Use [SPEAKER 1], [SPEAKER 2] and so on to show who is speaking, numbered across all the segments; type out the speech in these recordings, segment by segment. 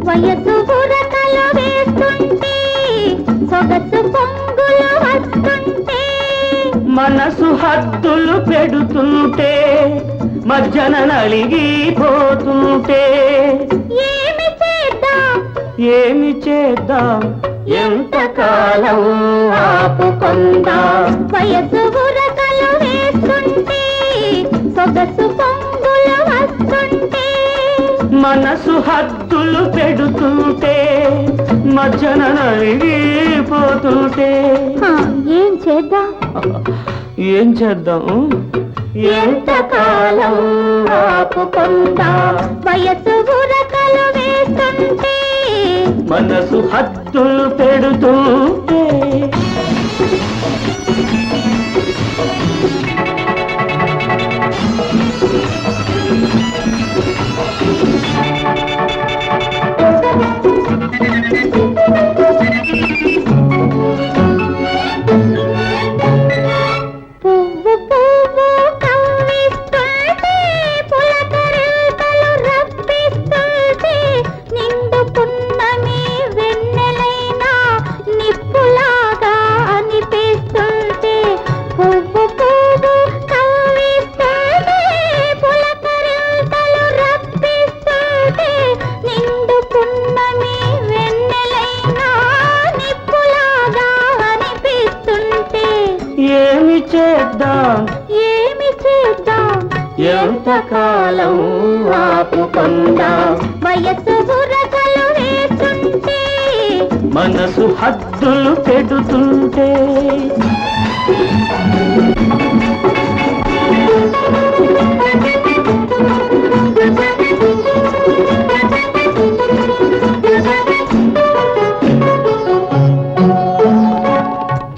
[SPEAKER 1] వయసు బురకలు వేస్తుంటే సొగసు పొంగులు వస్తుంటే
[SPEAKER 2] మనసు హద్దులు పెడుతుంటే మజ్జన నలిగిపోతుంటే
[SPEAKER 1] ఏమి చేద్దాం
[SPEAKER 2] ఏమి చేద్దాం ఎంతకాలం ఆపుకుందాం
[SPEAKER 1] వయసు బురకలు వేస్తుంటే సొగసు పొంగులు వస్తుంటే
[SPEAKER 2] మనసు హద్దులు పెడుతుంటే మజ్జన నలిగిపోతుంటే
[SPEAKER 1] ఏం చేద్దాం
[SPEAKER 2] ఏం చేద్దాం
[SPEAKER 1] ఎంతకాలం ఆపుకుందాం వయసు బురకలు వేస్తుంటే
[SPEAKER 2] మనసు హద్దులు పెడుతుంటే
[SPEAKER 1] పువ్వు పువ్వు కవ్విస్తుంటే పులకరింతలు రప్పిస్తుంటే నిండు పున్నమి వెన్నెలైనా నిప్పులాగా అనిపిస్తుంటే పువ్వు పువ్వు కవ్విస్తుంటే పులకరింతలు రప్పిస్తుంటే నిండు పున్నమి వెన్నెలైనా నిప్పులాగా అనిపిస్తుంటే
[SPEAKER 2] ఏమి చేద్దాం
[SPEAKER 1] ఏమి చేద్దాం
[SPEAKER 2] ఎంతకాలం ఆపుకుందాం
[SPEAKER 1] వయసు బురకలు వేస్తుంటే
[SPEAKER 2] మనసు హద్దులు పెడుతుంటే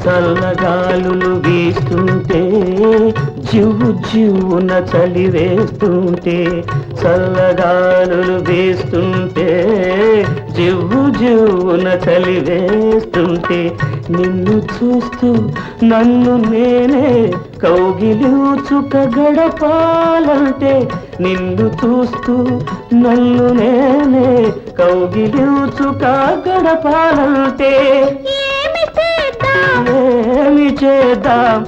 [SPEAKER 2] చల్లగాలులు వీస్తుంటే జివ్వు జివ్వున చలి వేస్తుంటే చల్లగాలులు వీస్తుంటే జివ్వు జివ్వున చలి వేస్తుంటే నిన్ను చూస్తూ నన్ను నేనే కౌగిలించుక గడపాలంటే నిన్ను చూస్తూ నన్ను నేనే కౌగిలించుక గడపాలంటే
[SPEAKER 1] ఏమి చేద్దాం
[SPEAKER 2] ఏమి చేద్దాం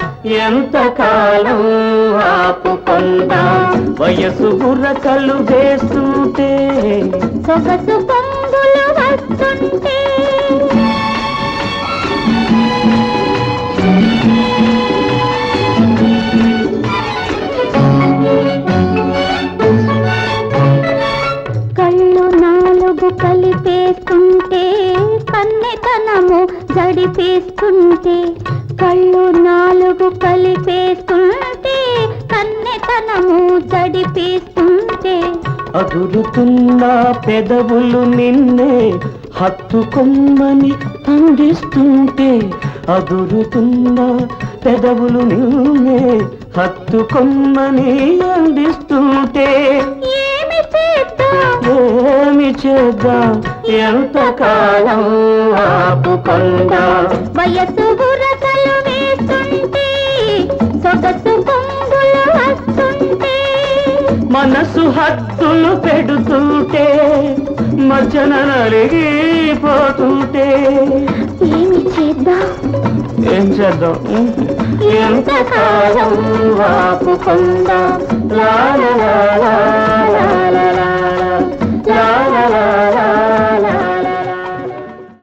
[SPEAKER 2] ఎంతకాలం ఆపుకుందాం వయసు బుర్రకలు వేస్తుంటే
[SPEAKER 1] సొగసు పొంగులు వస్తుంటే కళ్ళు నాలుగు కలిపేస్తుంటే కన్నెతనము జడిపేస్తుంటే కళ్ళు నాలుగు కలిపేస్తుంటే కన్నెతనము జడిపేస్తుంటే
[SPEAKER 2] అదురుతున్న పెదవులు నిన్నే హత్తుకొమ్మని అందిస్తుంటే అదురుతున్న పెదవులు నిన్నే హత్తుకొమ్మని అందిస్తుంటే
[SPEAKER 1] ఏమి చేద్దాం
[SPEAKER 2] ఏమి చేద్దాం ఎంతకాలం ఆపుకుందాం
[SPEAKER 1] వయసు బురకలు వేస్తుంటే సొగసు పొంగులు వస్తుంటే
[SPEAKER 2] మనసు హద్దులు పెడుతుంటే మజ్జన నలిగిపోతుంటే
[SPEAKER 1] ఏమి చేద్దాం
[SPEAKER 2] ఏం చేద్దాం ఎంతకాలం ఆపుకుందాం లా